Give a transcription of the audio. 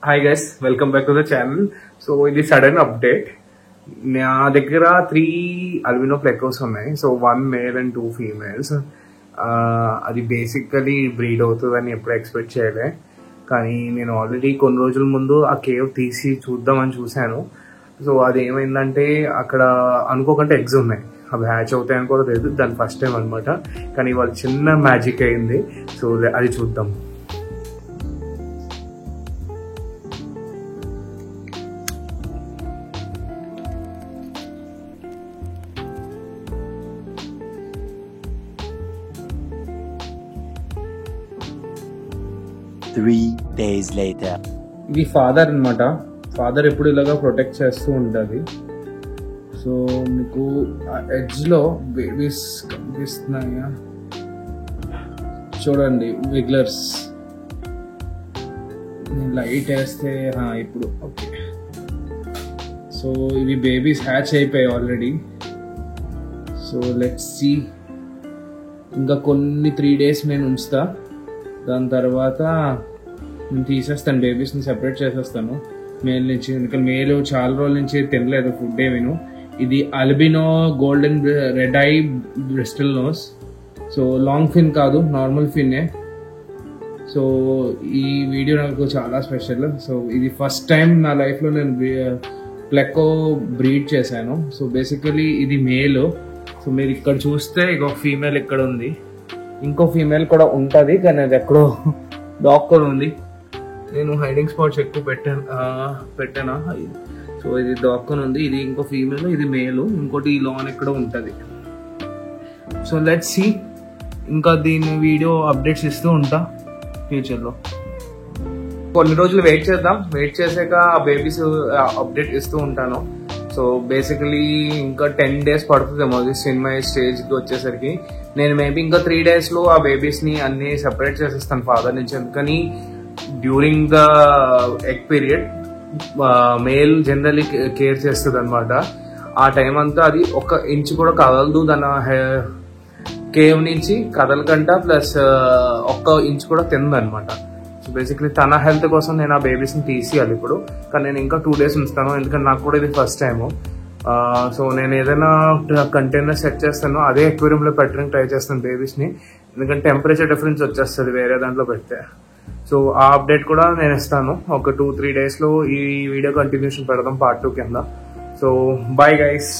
Hi guys, welcome back to the channel. So in this sudden update, నా దగ్గర 3 albino plecos ఉన్నాయి. So 1 male and 2 females. అది basically breed అవుతుందని ఎప్పుడు expect చేయలే, కానీ నేను ఆల్రెడీ కొన్ని రోజుల ముందు ఆ కేవ్ తీసి చూద్దామని చూశాను. సో అది ఏమైందంటే అక్కడ అనుకోకుండా ఎగ్స్ ఉన్నాయి, అవి హ్యాచ్ అవుతాయని కూడా తెలియదు. దాని ఫస్ట్ టైం అనమాట, కానీ వాళ్ళు చిన్న మ్యాజిక్ అయింది. సో అది చూద్దాం. Three days later. ఇది ఫాదర్ అనమాట. ఫాదర్ ఎప్పుడు ఇలాగా ప్రొటెక్ట్ చేస్తూ ఉంటుంది. సో మీకు ఎడ్జ్లో బేబీస్ కనిపిస్తున్నాయా చూడండి, విగ్లర్స్. నేను లైట్ వేస్తే ఇప్పుడు ఓకే. సో ఇవి బేబీస్ హ్యాచ్ అయిపోయాయి ఆల్రెడీ. So let's see. ఇంకా కొన్ని 3 days నేను ఉంచుతా, దాని తర్వాత నేను తీసేస్తాను, బేబీస్ని సెపరేట్ చేసేస్తాను మేల్ నుంచి. ఎందుకంటే మేల్ చాలా రోజుల నుంచి తినలేదు ఫుడ్ ఏమీను. ఇది albino golden red eye bristlenose. So long fin కాదు, నార్మల్ ఫిన్నే. సో ఈ వీడియో నాకు చాలా స్పెషల్. సో ఇది ఫస్ట్ టైం నా లైఫ్లో నేను ప్లెక్కో బ్రీడ్ చేశాను. సో బేసికలీ ఇది మేల్. సో మీరు ఇక్కడ చూస్తే ఇంకొక ఫీమేల్ ఇక్కడ ఉంది, ఇంకో ఫీమేల్ కూడా ఉంటుంది, కానీ అది ఎక్కడో దాక్కొని ఉంది. నేను హైడింగ్ స్పాట్స్ ఎక్కువ పెట్టానా. సో ఇది దాక్కొని ఉంది. ఇది ఇంకో ఫీమేల్, ఇది మేలు, ఇంకోటి ఈ లాన్ ఎక్కడో ఉంటుంది. So let's see. ఇంకా దీని వీడియో అప్డేట్స్ ఇస్తూ ఉంటా ఫ్యూచర్లో. కొన్ని రోజులు వెయిట్ చేద్దాం, వెయిట్ చేసాక ఆ బేబీస్ అప్డేట్ ఇస్తూ ఉంటాను. సో బేసికలీ ఇంకా 10 days పడుతుందేమో అది సినిమా స్టేజ్కి వచ్చేసరికి. నేను మేబీ ఇంకా 3 daysలో ఆ బేబీస్ని అన్ని సెపరేట్ చేసేస్తాను ఫాదర్ నుంచి. ఎందుకని during the egg period male generally care చేస్తుంది అనమాట. ఆ టైం అంతా అది 1 inch కూడా కదలదు, దాని కేవ్ నుంచి కదలకంట, ప్లస్ 1 inch కూడా తింది అనమాట. సో బేసిక్లీ తన హెల్త్ కోసం నేను ఆ బేబీస్ని తీసేయాలి ఇప్పుడు, కానీ నేను ఇంకా 2 days ఉంచుతాను, ఎందుకంటే నాకు కూడా ఇది ఫస్ట్ టైము. సో నేను ఏదైనా కంటైనర్ సెట్ చేస్తాను, అదే అక్వేరియంలో పెట్టడానికి ట్రై చేస్తాను బేబీస్ని, ఎందుకంటే టెంపరేచర్ డిఫరెన్స్ వచ్చేస్తుంది వేరే దాంట్లో పెడితే. సో ఆ అప్డేట్ కూడా నేను ఇస్తాను ఒక 2-3 daysలో. ఈ వీడియో కంటిన్యూషన్ పెడదాం పార్ట్ 2 కింద. So bye guys.